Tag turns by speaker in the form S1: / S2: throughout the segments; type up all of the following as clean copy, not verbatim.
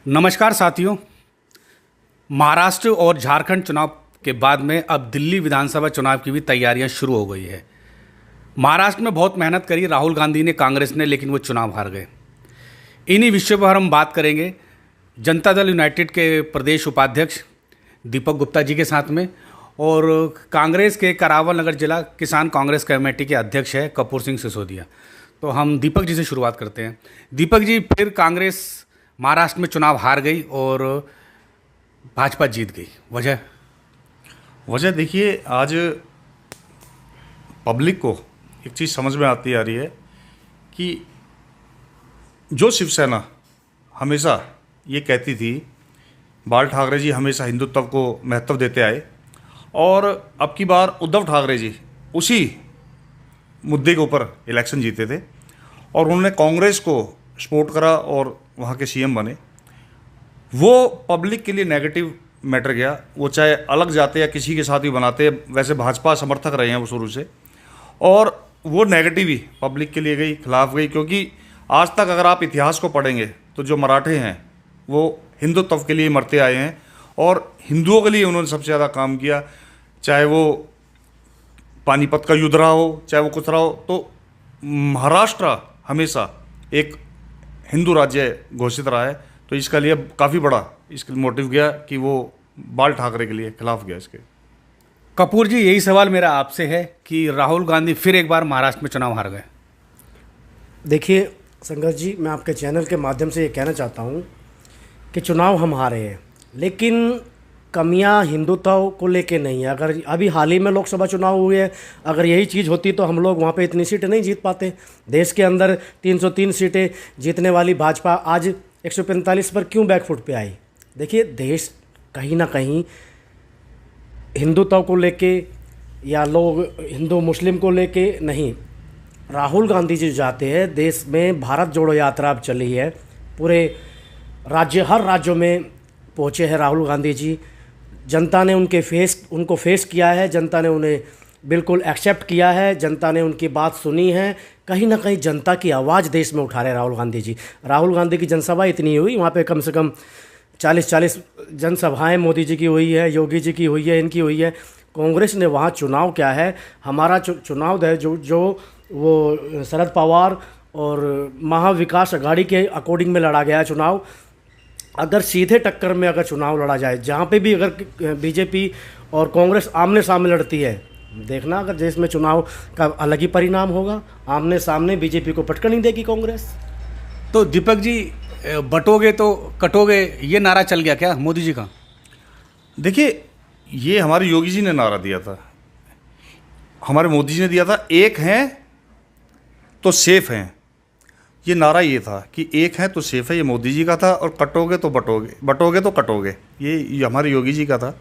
S1: नमस्कार साथियों। महाराष्ट्र और झारखंड चुनाव के बाद में अब दिल्ली विधानसभा चुनाव की भी तैयारियां शुरू हो गई है। महाराष्ट्र में बहुत मेहनत करी राहुल गांधी ने, कांग्रेस ने, लेकिन वो चुनाव हार गए। इन्हीं विषयों पर हम बात करेंगे जनता दल यूनाइटेड के प्रदेश उपाध्यक्ष दीपक गुप्ता जी के साथ में, और कांग्रेस के करावल नगर जिला किसान कांग्रेस कमेटी के अध्यक्ष है कपूर सिंह सिसोदिया। तो हम दीपक जी से शुरुआत करते हैं। दीपक जी, फिर कांग्रेस महाराष्ट्र में चुनाव हार गई और भाजपा जीत गई, वजह
S2: देखिए, आज पब्लिक को एक चीज़ समझ में आती आ रही है कि जो शिवसेना हमेशा ये कहती थी, बाल ठाकरे जी हमेशा हिंदुत्व को महत्व देते आए, और अब की बार उद्धव ठाकरे जी उसी मुद्दे के ऊपर इलेक्शन जीते थे और उन्होंने कांग्रेस को सपोर्ट करा और वहाँ के सीएम बने। वो पब्लिक के लिए नेगेटिव मैटर गया, वो चाहे अलग जाते या किसी के साथ भी बनाते। वैसे भाजपा समर्थक रहे हैं वो शुरू से, और वो नेगेटिव ही पब्लिक के लिए गई, खिलाफ गई। क्योंकि आज तक अगर आप इतिहास को पढ़ेंगे तो जो मराठे हैं वो हिंदुत्व के लिए मरते आए हैं और हिंदुओं के लिए उन्होंने सबसे ज़्यादा काम किया। चाहे वो पानीपत का युद्ध रहा हो, चाहे वो कुछ रहा हो, तो महाराष्ट्र हमेशा एक हिंदू राज्य घोषित रहा है। तो इसका लिए काफ़ी बड़ा इसका मोटिव गया कि वो बाल ठाकरे के लिए खिलाफ गया इसके।
S1: कपूर जी, यही सवाल मेरा आपसे है कि राहुल गांधी फिर एक बार महाराष्ट्र में चुनाव हार गए।
S3: देखिए संघर्ष जी, मैं आपके चैनल के माध्यम से ये कहना चाहता हूँ कि चुनाव हम हारे हैं, लेकिन कमियां हिंदुत्व को लेके नहीं है। अगर अभी हाल ही में लोकसभा चुनाव हुए हैं, अगर यही चीज़ होती तो हम लोग वहाँ पे इतनी सीटें नहीं जीत पाते। देश के अंदर 303 सीटें जीतने वाली भाजपा आज 145 पर क्यों बैकफुट पे आई? देखिए, देश कहीं ना कहीं हिंदुत्व को लेके या लोग हिंदू मुस्लिम को लेके नहीं, राहुल गांधी जी जाते हैं। देश में भारत जोड़ो यात्रा अब चली है, पूरे हर राज्यों में पहुँचे हैं राहुल गांधी जी। जनता ने उनको फेस किया है, जनता ने उन्हें बिल्कुल एक्सेप्ट किया है, जनता ने उनकी बात सुनी है। कहीं ना कहीं जनता की आवाज़ देश में उठा रहे राहुल गांधी जी। राहुल गांधी की जनसभा इतनी हुई, वहाँ पे कम से कम 40 जनसभाएं मोदी जी की हुई है, योगी जी की हुई है, इनकी हुई है। कांग्रेस ने वहाँ चुनाव क्या है, हमारा चुनाव है जो वो शरद पवार और महाविकास अघाड़ी के अकॉर्डिंग में लड़ा गया है चुनाव। अगर सीधे टक्कर में अगर चुनाव लड़ा जाए, जहाँ पे भी अगर बीजेपी और कांग्रेस आमने सामने लड़ती है, देखना अगर देश में चुनाव का अलग ही परिणाम होगा। आमने सामने बीजेपी को पटक नहीं देगी कांग्रेस।
S1: तो दीपक जी, बटोगे तो कटोगे, ये नारा चल गया क्या मोदी जी का?
S2: देखिए, ये हमारे योगी जी ने नारा दिया था, हमारे मोदी जी ने दिया था, एक हैं तो सेफ हैं। ये नारा ये था कि एक है तो सेफ है, ये मोदी जी का था, और कटोगे तो बटोगे, बटोगे तो कटोगे, ये हमारे योगी जी का था।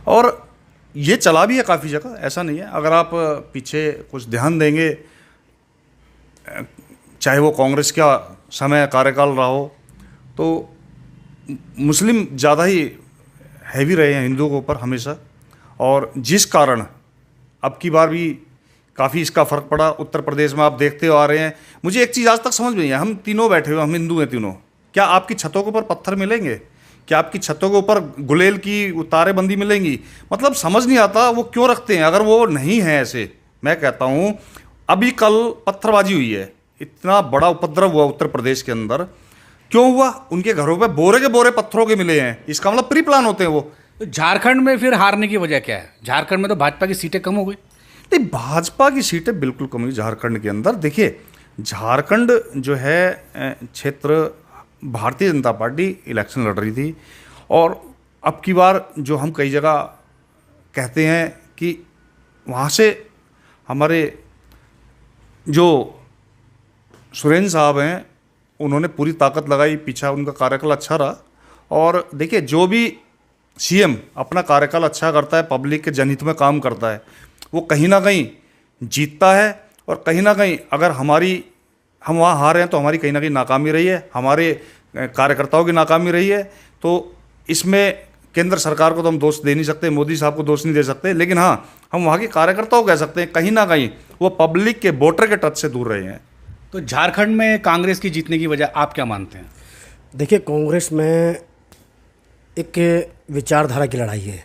S2: और ये चला भी है काफ़ी जगह, ऐसा नहीं है। अगर आप पीछे कुछ ध्यान देंगे, चाहे वो कांग्रेस का समय कार्यकाल रहा हो, तो मुस्लिम ज़्यादा ही हैवी रहे हैं हिंदुओं के ऊपर हमेशा, और जिस कारण अब की बार भी काफ़ी इसका फ़र्क पड़ा। उत्तर प्रदेश में आप देखते आ रहे हैं। मुझे एक चीज़ आज तक समझ में नहीं है, हम तीनों बैठे हुए, हम हिंदू हैं तीनों, क्या आपकी छतों के ऊपर पत्थर मिलेंगे? क्या आपकी छतों के ऊपर गुलेल की तारेबंदी मिलेंगी? मतलब समझ नहीं आता वो क्यों रखते हैं। अगर वो नहीं है ऐसे, मैं कहता हूँ, अभी कल पत्थरबाजी हुई है, इतना बड़ा उपद्रव हुआ उत्तर प्रदेश के अंदर, क्यों हुआ? उनके घरों पर बोरे के बोरे पत्थरों के मिले हैं। इसका मतलब प्री प्लान होते हैं वो।
S1: तो झारखंड में फिर हारने की वजह क्या है? झारखंड में तो भाजपा की सीटें कम हो गई।
S2: नहीं, भाजपा की सीटें बिल्कुल कम हुई झारखंड के अंदर। देखिए, झारखंड जो है क्षेत्र, भारतीय जनता पार्टी इलेक्शन लड़ रही थी, और अब की बार जो हम कई जगह कहते हैं कि वहाँ से हमारे जो सुरेंद्र साहब हैं, उन्होंने पूरी ताकत लगाई, पीछा उनका कार्यकाल अच्छा रहा। और देखिए, जो भी सीएम अपना कार्यकाल अच्छा करता है, पब्लिक के जनहित में काम करता है, वो कहीं ना कहीं जीतता है। और कहीं ना कहीं अगर हम वहाँ हारे हैं तो हमारी कहीं ना कहीं नाकामी रही है, हमारे कार्यकर्ताओं की नाकामी रही है। तो इसमें केंद्र सरकार को तो हम दोष दे नहीं सकते, मोदी साहब को दोष नहीं दे सकते, लेकिन हाँ, हम वहाँ के कार्यकर्ताओं को कह सकते हैं कहीं ना कहीं वो पब्लिक के वोटर के टच से दूर रहे हैं।
S1: तो झारखंड में कांग्रेस की जीतने की वजह आप क्या मानते हैं?
S3: देखिए, कांग्रेस में एक विचारधारा की लड़ाई है।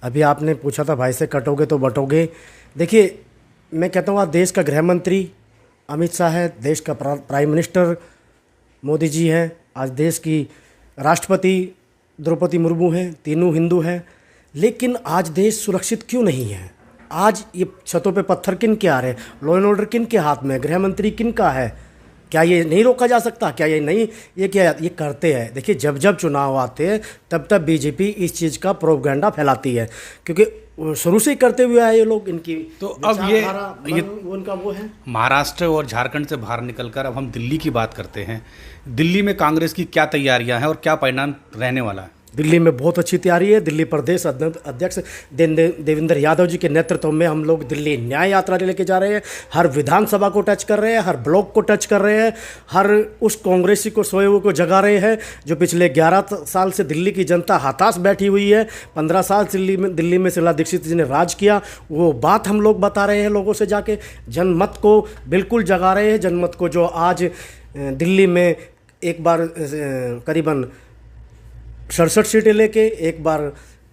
S3: अभी आपने पूछा था भाई से कटोगे तो बटोगे। देखिए, मैं कहता हूँ आज देश का गृह मंत्री अमित शाह है, देश का प्राइम मिनिस्टर मोदी जी हैं, आज देश की राष्ट्रपति द्रौपदी मुर्मू हैं, तीनों हिंदू हैं। लेकिन आज देश सुरक्षित क्यों नहीं है? आज ये छतों पे पत्थर किन के आ रहे हैं? लॉ एंड ऑर्डर किन के हाथ में है? गृह मंत्री किन का है? क्या ये नहीं रोका जा सकता? क्या ये नहीं, ये क्या ये करते हैं? देखिए, जब जब चुनाव आते हैं तब तब बीजेपी इस चीज़ का प्रोपगेंडा फैलाती है, क्योंकि शुरू से ही करते हुए आए ये लोग। इनकी
S1: तो अब ये
S3: उनका वो है।
S1: महाराष्ट्र और झारखंड से बाहर निकलकर अब हम दिल्ली की बात करते हैं। दिल्ली में कांग्रेस की क्या तैयारियां हैं और क्या परिणाम रहने वाला है?
S3: दिल्ली में बहुत अच्छी तैयारी है। दिल्ली प्रदेश अध्यक्ष देवेंद्र यादव जी के नेतृत्व में हम लोग दिल्ली न्याय यात्रा लेके जा रहे हैं। हर विधानसभा को टच कर रहे हैं, हर ब्लॉक को टच कर रहे हैं, हर उस कांग्रेसी को सोए हुए को जगा रहे हैं जो पिछले 11 साल से दिल्ली की जनता हताश बैठी हुई है। 15 साल दिल्ली में शीला दीक्षित जी ने राज किया, वो बात हम लोग बता रहे हैं लोगों से जाके। जनमत को बिल्कुल जगा रहे हैं, जनमत को जो आज दिल्ली में एक बार करीबन 67 सीटें लेके, एक बार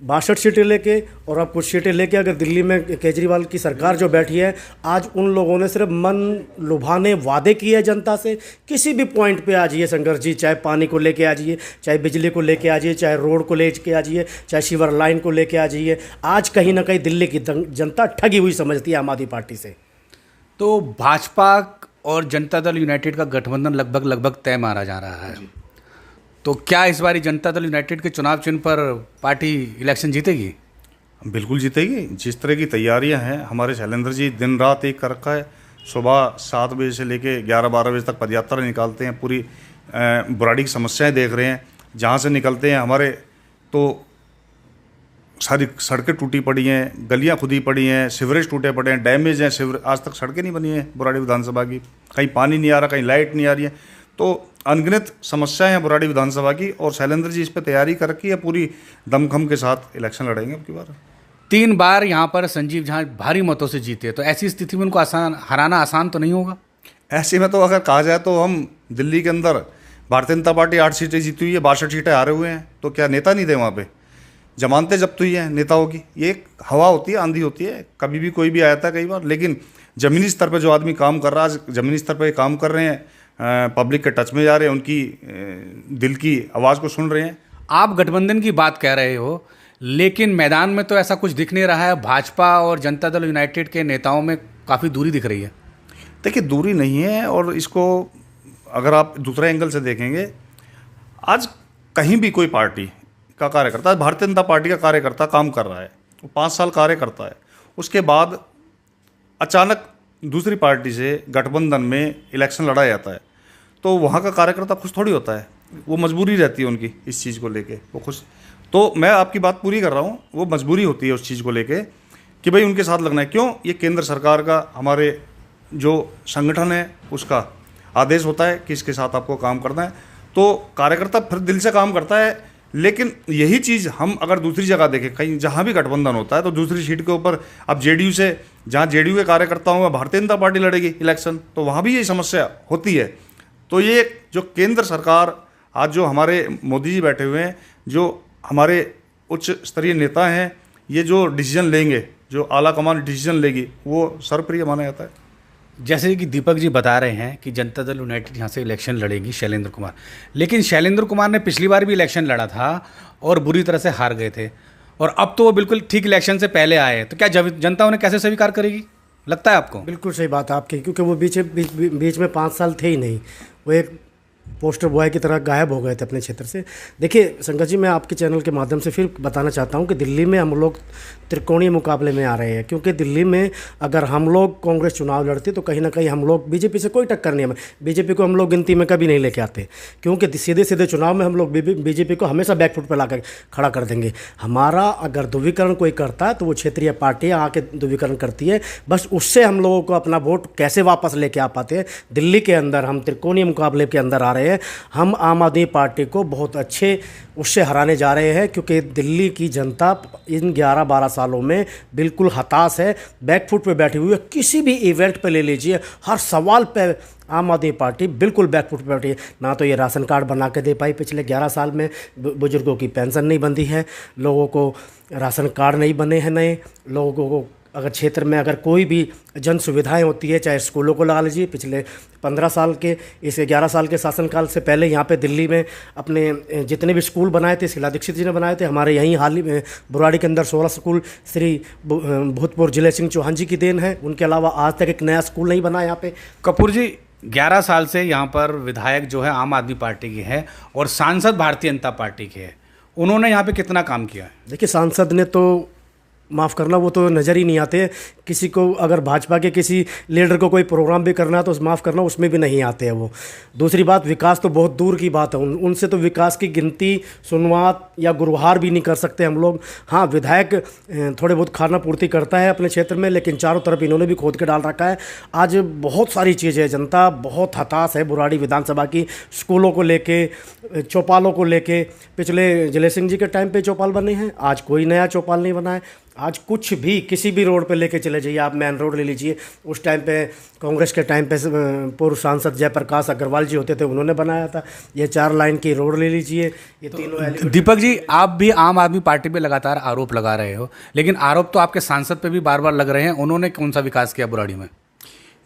S3: 62 सीटें लेके और अब कुछ सीटें लेके अगर दिल्ली में केजरीवाल की सरकार जो बैठी है, आज उन लोगों ने सिर्फ मन लुभाने वादे किए जनता से। किसी भी पॉइंट पे आ जाइए संघर्ष जी, चाहे पानी को लेके आ जाइए, चाहे बिजली को लेके आ जाइए, चाहे रोड को लेके आ जाइए, चाहे सीवर लाइन को लेके आ जाइए, आज कहीं ना कहीं दिल्ली की जनता ठगी हुई समझती है आम आदमी पार्टी से।
S1: तो भाजपा और जनता दल यूनाइटेड का गठबंधन लगभग तय माना जा रहा है। तो क्या इस बारी जनता दल यूनाइटेड के चुनाव चिन्ह पर पार्टी इलेक्शन जीतेगी?
S2: बिल्कुल जीतेगी। जिस तरह की तैयारियां हैं, हमारे शैलेंद्र जी दिन रात एक कर रखा है। सुबह 7 बजे से लेके 11-12 बजे तक पदयात्रा निकालते हैं, पूरी बुराड़ी की समस्याएं देख रहे हैं। जहाँ से निकलते हैं हमारे तो सारी सड़कें टूटी पड़ी हैं, गलियां खुदी पड़ी हैं, सीवरेज टूटे पड़े हैं, डैमेज हैं सीवरेज। आज तक सड़कें नहीं बनी हैं बुराड़ी विधानसभा की, कहीं पानी नहीं आ रहा, कहीं लाइट नहीं आ रही है। तो अनगिनत समस्याएं हैं बुराड़ी विधानसभा की और शैलेंद्र जी इस पर तैयारी कर रखी है, पूरी दमखम के साथ इलेक्शन लड़ेंगे अब की बार।
S1: 3 बार यहाँ पर संजीव झा भारी मतों से जीते, तो ऐसी स्थिति में उनको हराना आसान तो नहीं होगा?
S2: ऐसे में तो अगर कहा जाए तो हम दिल्ली के अंदर भारतीय जनता पार्टी 8 सीटें जीती हुई है, 62 सीटें हारे हुए हैं। तो क्या नेता नहीं थे वहाँ पे? जमानतें जब्त हुई हैं नेताओं की। ये एक हवा होती है, आंधी होती है, कभी भी कोई भी आया था कई बार। लेकिन ज़मीनी स्तर पर जो आदमी काम कर रहा है, आज ज़मीनी स्तर पर काम कर रहे हैं, पब्लिक के टच में जा रहे हैं, उनकी दिल की आवाज़ को सुन रहे हैं।
S1: आप गठबंधन की बात कह रहे हो, लेकिन मैदान में तो ऐसा कुछ दिख नहीं रहा है। भाजपा और जनता दल यूनाइटेड के नेताओं में काफ़ी दूरी दिख रही है।
S2: देखिए, दूरी नहीं है, और इसको अगर आप दूसरे एंगल से देखेंगे, आज कहीं भी कोई पार्टी का कार्यकर्ता, भारतीय जनता पार्टी का कार्यकर्ता काम कर रहा है, वो 5 साल कार्य करता है, उसके बाद अचानक दूसरी पार्टी से गठबंधन में इलेक्शन लड़ा जाता है, तो वहाँ का कार्यकर्ता खुश थोड़ी होता है। वो मजबूरी रहती है उनकी इस चीज़ को लेके, वो खुश। तो मैं आपकी बात पूरी कर रहा हूँ, वो मजबूरी होती है उस चीज़ को लेके कि भाई उनके साथ लगना है। क्यों? ये केंद्र सरकार का, हमारे जो संगठन है उसका आदेश होता है कि इसके साथ आपको काम करना है। तो कार्यकर्ता फिर दिल से काम करता है। लेकिन यही चीज़ हम अगर दूसरी जगह देखें, कहीं जहाँ भी गठबंधन होता है, तो दूसरी सीट के ऊपर अब जेडीयू से, जहाँ जेडीयू के कार्यकर्ता होंगे, भारतीय जनता पार्टी लड़ेगी इलेक्शन, तो वहाँ भी यही समस्या होती है। तो ये जो केंद्र सरकार, आज जो हमारे मोदी जी बैठे हुए हैं, जो हमारे उच्च स्तरीय नेता हैं, ये जो डिसीजन लेंगे, जो आला कमान डिसीजन लेगी, वो सर्वप्रिय माना जाता है।
S1: जैसे कि दीपक जी बता रहे हैं कि जनता दल यूनाइटेड यहाँ से इलेक्शन लड़ेगी शैलेंद्र कुमार, लेकिन शैलेंद्र कुमार ने पिछली बार भी इलेक्शन लड़ा था और बुरी तरह से हार गए थे, और अब तो वो बिल्कुल ठीक इलेक्शन से पहले आए हैं। तो क्या जनता उन्हें कैसे स्वीकार करेगी, लगता है आपको?
S3: बिल्कुल सही बात है आपकी, क्योंकि वो बीच में 5 साल थे ही नहीं। वो एक पोस्टर बॉय की तरह गायब हो गए थे अपने क्षेत्र से। देखिए शंकर जी, मैं आपके चैनल के माध्यम से फिर बताना चाहता हूं कि दिल्ली में हम लोग त्रिकोणीय मुकाबले में आ रहे हैं, क्योंकि दिल्ली में अगर हम लोग कांग्रेस चुनाव लड़ती तो कहीं ना कहीं हम लोग बीजेपी से कोई टक्कर नहीं है। बीजेपी को हम लोग गिनती में कभी नहीं लेके आते, क्योंकि सीधे सीधे चुनाव में हम लोग बीजेपी को हमेशा बैकफुट पर लाकर खड़ा कर देंगे। हमारा अगर ध्रुवीकरण कोई करता है तो वो क्षेत्रीय पार्टियाँ आके ध्रुवीकरण करती है, बस उससे हम लोगों को अपना वोट कैसे वापस लेके आ पाते हैं। दिल्ली के अंदर हम त्रिकोणीय मुकाबले के अंदर आ रहे हैं। हम आम आदमी पार्टी को बहुत अच्छे उससे हराने जा रहे हैं, क्योंकि दिल्ली की जनता इन 11-12 सालों में बिल्कुल हताश है, बैकफुट पे बैठी हुई है। किसी भी इवेंट पे ले लीजिए, हर सवाल पे आम आदमी पार्टी बिल्कुल बैकफुट पे बैठी है। ना तो ये राशन कार्ड बना के दे पाई पिछले 11 साल में, बुजुर्गों की पेंशन नहीं बंधी है, लोगों को राशन कार्ड नहीं बने हैं नए, लोगों को अगर क्षेत्र में अगर कोई भी जन सुविधाएं होती है, चाहे स्कूलों को लगा लीजिए, पिछले 15 साल के, इस 11 साल के शासनकाल से पहले यहाँ पे दिल्ली में अपने जितने भी स्कूल बनाए थे शीला दीक्षित जी ने बनाए थे। हमारे यहीं हाल ही में बुराड़ी के अंदर 16 स्कूल श्री भूतपूर्व जिले सिंह चौहान जी की देन है। उनके अलावा आज तक एक नया स्कूल नहीं बना यहाँ पे।
S1: कपूर जी, 11 साल से यहाँ पर विधायक जो है आम आदमी पार्टी की है और सांसद भारतीय जनता पार्टी के है, उन्होंने यहाँ पे कितना काम किया है?
S3: देखिए, सांसद ने तो माफ़ करना, वो तो नज़र ही नहीं आते। किसी को अगर भाजपा के किसी लीडर को कोई प्रोग्राम भी करना है तो माफ़ करना, उसमें भी नहीं आते हैं वो। दूसरी बात, विकास तो बहुत दूर की बात है, उनसे तो विकास की गिनती, सुनवात या गुरुहार भी नहीं कर सकते हम लोग। हाँ, विधायक थोड़े बहुत खाना पूर्ति करता है अपने क्षेत्र में, लेकिन चारों तरफ इन्होंने भी खोद के डाल रखा है। आज बहुत सारी चीज़ें है, जनता बहुत हताश है बुराड़ी विधानसभा की, स्कूलों को लेके, चौपालों को लेके। पिछले जिले सिंह जी के टाइम पे चौपाल बने हैं, आज कोई नया चौपाल नहीं बना है। आज कुछ भी किसी भी रोड पे लेके चले जाइए, आप मेन रोड ले लीजिए, उस टाइम पे कांग्रेस के टाइम पे पूर्व सांसद जयप्रकाश अग्रवाल जी होते थे, उन्होंने बनाया था। ये 4 लाइन की रोड ले लीजिए, ये तीनों।
S1: दीपक जी, आप भी आम आदमी पार्टी पे लगातार आरोप लगा रहे हो, लेकिन आरोप तो आपके सांसद पे भी बार बार लग रहे हैं। उन्होंने कौन सा विकास किया बुराड़ी में?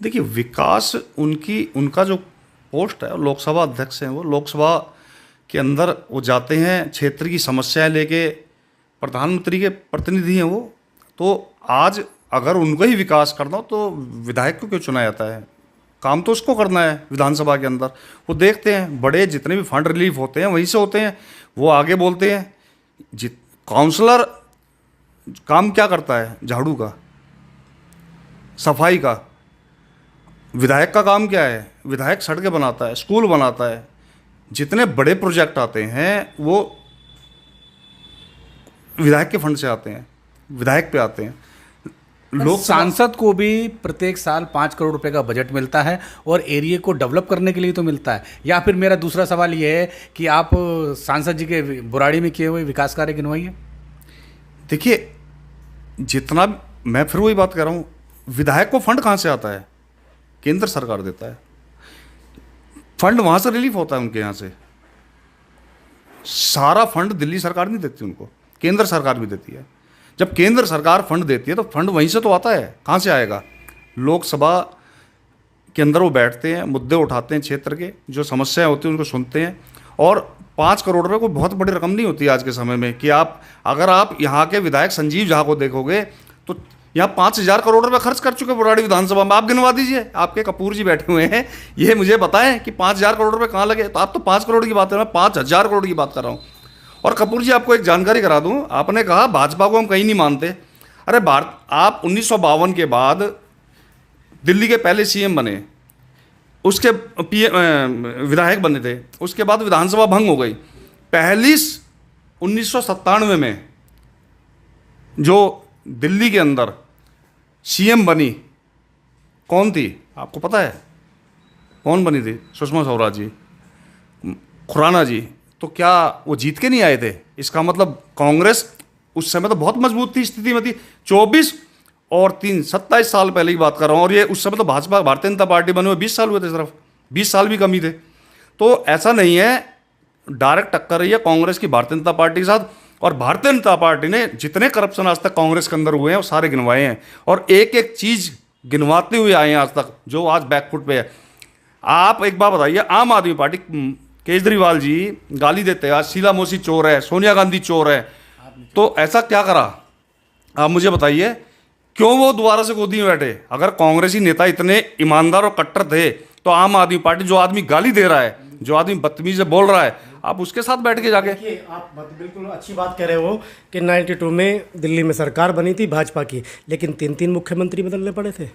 S2: देखिए, विकास उनका जो पोस्ट है, लोकसभा अध्यक्ष हैं, वो लोकसभा के अंदर वो जाते हैं, क्षेत्र की समस्याएं लेके, प्रधानमंत्री के प्रतिनिधि हैं वो। तो आज अगर उनको ही विकास करना हो तो विधायक को क्यों चुना जाता है? काम तो उसको करना है विधानसभा के अंदर। वो देखते हैं बड़े जितने भी फंड रिलीफ होते हैं वहीं से होते हैं, वो आगे बोलते हैं। काउंसलर काम क्या करता है? झाड़ू का, सफाई का। विधायक का काम क्या है? विधायक सड़कें बनाता है, स्कूल बनाता है। जितने बड़े प्रोजेक्ट आते हैं वो विधायक के फंड से आते हैं, विधायक पे आते हैं।
S1: लोग सांसद को भी प्रत्येक साल 5 करोड़ रुपए का बजट मिलता है और एरिया को डेवलप करने के लिए तो मिलता है। या फिर मेरा दूसरा सवाल ये है कि आप सांसद जी के बुराड़ी में किए हुए विकास कार्य गिनवाइए।
S2: देखिए, जितना मैं फिर वही बात कर रहा हूँ, विधायक को फंड कहाँ से आता है? केंद्र सरकार देता है फंड, वहाँ से रिलीफ होता है उनके यहाँ से। सारा फंड दिल्ली सरकार नहीं देती उनको, केंद्र सरकार भी देती है। जब केंद्र सरकार फंड देती है तो फंड वहीं से तो आता है, कहाँ से आएगा? लोकसभा के अंदर वो बैठते हैं, मुद्दे उठाते हैं, क्षेत्र के जो समस्याएं होती हैं उनको सुनते हैं। और 5 करोड़ रुपये कोई बहुत बड़ी रकम नहीं होती आज के समय में कि अगर आप यहाँ के विधायक संजीव झा को देखोगे तो यहाँ 5,000 करोड़ रुपये खर्च कर चुके बुराड़ी विधानसभा में। आप गिनवा दीजिए, आपके कपूर जी बैठे हुए हैं, ये मुझे बताएं कि 5,000 करोड़ रुपये कहाँ लगे। तो आप तो 5 करोड़ की बात कर रहे हैं, मैं 5,000 करोड़ की बात कर रहा हूँ। और कपूर जी, आपको एक जानकारी करा दूं, आपने कहा भाजपा को हम कहीं नहीं मानते। अरे आप 1952 के बाद दिल्ली के पहले सीएम बने, उसके विधायक बने थे, उसके बाद विधानसभा भंग हो गई। पहली 1997 में जो दिल्ली के अंदर सीएम बनी, कौन थी आपको पता है? कौन बनी थी? सुषमा स्वराज जी, खुराना जी। तो क्या वो जीत के नहीं आए थे? इसका मतलब कांग्रेस उस समय तो बहुत मजबूत थी, स्थिति में थी। 24 और 3 27 साल पहले की बात कर रहा हूँ। और ये उस समय तो भाजपा भारतीय जनता पार्टी बने हुए 20 साल हुए थे, सिर्फ 20 साल भी कमी थे। तो ऐसा नहीं है, डायरेक्ट टक्कर रही है कांग्रेस की भारतीय जनता पार्टी के साथ। और भारतीय जनता पार्टी ने जितने करप्शन आज तक कांग्रेस के अंदर हुए हैं वो सारे गिनवाए हैं, और एक एक चीज़ गिनवाते हुए आए हैं आज तक, जो आज बैकफुट पे है। आप एक बात बताइए, आम आदमी पार्टी, केजरीवाल जी गाली देते हैं, आज शीला मोसी चोर है, सोनिया गांधी चोर है, तो ऐसा क्या करा? आप मुझे बताइए, क्यों वो दोबारा से गोदी में बैठे? अगर कांग्रेसी नेता इतने ईमानदार और कट्टर थे तो आम आदमी पार्टी, जो आदमी गाली दे रहा है, जो आदमी बदतमीजी से बोल रहा है, आप उसके साथ बैठ के जाके।
S3: आप बिल्कुल अच्छी बात कह रहे हो कि 92 में दिल्ली में सरकार बनी थी भाजपा की, लेकिन 3 मुख्यमंत्री बदलने पड़े थे।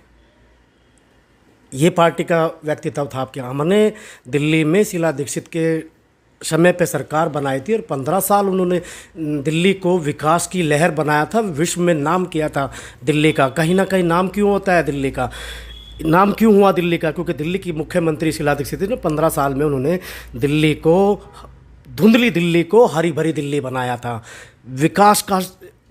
S3: ये पार्टी का व्यक्तित्व था आपके। हमने दिल्ली में शीला दीक्षित के समय पे सरकार बनाई थी और 15 साल उन्होंने दिल्ली को विकास की लहर बनाया था, विश्व में नाम किया था दिल्ली का। कहीं ना कहीं नाम क्यों होता है दिल्ली का? नाम क्यों हुआ दिल्ली का? क्योंकि दिल्ली की मुख्यमंत्री शीला दीक्षित थी ना, 15 साल में उन्होंने दिल्ली को, धुंधली दिल्ली को हरी भरी दिल्ली बनाया था, विकास का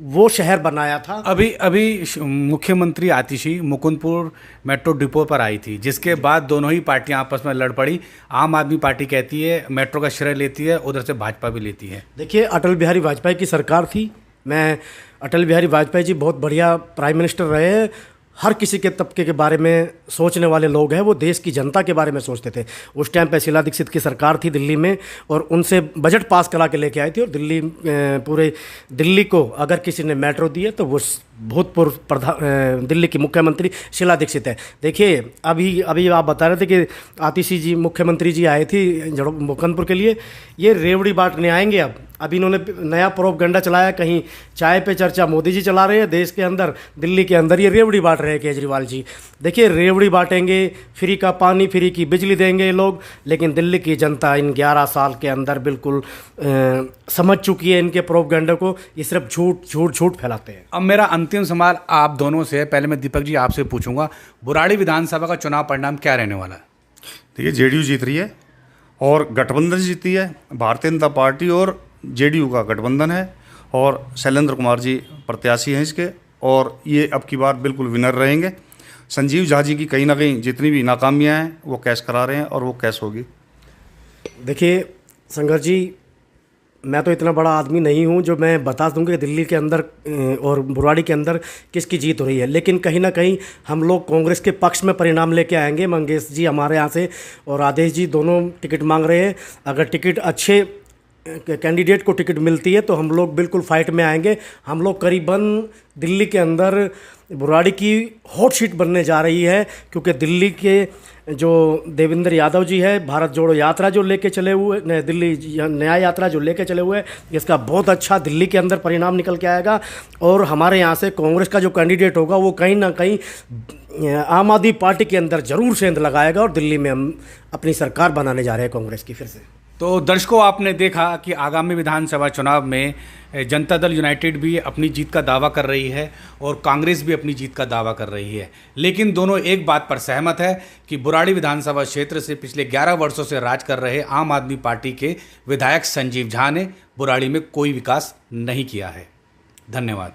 S3: वो शहर बनाया था।
S1: अभी अभी मुख्यमंत्री आतिशी मुकुंदपुर मेट्रो डिपो पर आई थी, जिसके बाद दोनों ही पार्टियां आपस में लड़ पड़ी। आम आदमी पार्टी कहती है मेट्रो का श्रेय लेती है, उधर से भाजपा भी लेती है।
S3: देखिए, अटल बिहारी वाजपेयी की सरकार थी। अटल बिहारी वाजपेयी जी बहुत बढ़िया प्राइम मिनिस्टर रहे हैं। हर किसी के तबके के बारे में सोचने वाले लोग हैं, वो देश की जनता के बारे में सोचते थे। उस टाइम पे शीला दीक्षित की सरकार थी दिल्ली में, और उनसे बजट पास करा के लेके आई थी। और पूरे दिल्ली को अगर किसी ने मेट्रो दी है तो वो भूतपूर्व दिल्ली की मुख्यमंत्री शीला दीक्षित है। देखिए, अभी आप बता रहे थे कि आतिशी जी मुख्यमंत्री जी आए थी मुकुंदपुर के लिए। ये रेवड़ी बांटने आएंगे। अब इन्होंने नया प्रोपगंडा चलाया, कहीं चाय पे चर्चा मोदी जी चला रहे हैं देश के अंदर, दिल्ली के अंदर ये रेवड़ी बांट रहे हैं केजरीवाल जी। देखिए, रेवड़ी बांटेंगे, फ्री का पानी, फ्री की बिजली देंगे ये लोग, लेकिन दिल्ली की जनता इन 11 साल के अंदर बिल्कुल समझ चुकी है इनके प्रोपगंडे को। ये सिर्फ झूठ फैलाते हैं।
S1: अब मेरा अंतिम सवाल आप दोनों से, पहले मैं दीपक जी आपसे पूछूंगा, बुराड़ी विधानसभा का चुनाव परिणाम क्या रहने वाला है?
S2: देखिए, जेडीयू जीत रही है और गठबंधन जीती है। भारतीय जनता पार्टी और जेडीयू का गठबंधन है, और शैलेंद्र कुमार जी प्रत्याशी हैं इसके, और ये अब की बार बिल्कुल विनर रहेंगे। संजीव झा जी की कहीं ना कहीं जितनी भी नाकामियां हैं वो कैश करा रहे हैं, और वो कैश होगी।
S3: देखिए संघर्ष जी, मैं तो इतना बड़ा आदमी नहीं हूं जो मैं बता दूं कि दिल्ली के अंदर और बुराड़ी के अंदर किसकी जीत हो रही है, लेकिन कहीं ना कहीं हम लोग कांग्रेस के पक्ष में परिणाम लेके आएंगे। मंगेश जी हमारे यहाँ से और आदेश जी दोनों टिकट मांग रहे हैं। अगर टिकट अच्छे कैंडिडेट को टिकट मिलती है तो हम लोग बिल्कुल फाइट में आएंगे। हम लोग करीबन दिल्ली के अंदर बुराड़ी की हॉट सीट बनने जा रही है, क्योंकि दिल्ली के जो देवेंद्र यादव जी है, भारत जोड़ो यात्रा जो लेके चले हुए, दिल्ली न्याय यात्रा जो लेके चले हुए, इसका बहुत अच्छा दिल्ली के अंदर परिणाम निकल के आएगा। और हमारे यहाँ से कांग्रेस का जो कैंडिडेट होगा वो कहीं ना कहीं आम आदमी पार्टी के अंदर ज़रूर सेंध लगाएगा, और दिल्ली में हम अपनी सरकार बनाने जा रहे हैं कांग्रेस की फिर से।
S1: तो दर्शकों, आपने देखा कि आगामी विधानसभा चुनाव में जनता दल यूनाइटेड भी अपनी जीत का दावा कर रही है और कांग्रेस भी अपनी जीत का दावा कर रही है, लेकिन दोनों एक बात पर सहमत है कि बुराड़ी विधानसभा क्षेत्र से पिछले 11 वर्षों से राज कर रहे आम आदमी पार्टी के विधायक संजीव झा ने बुराड़ी में कोई विकास नहीं किया है। धन्यवाद।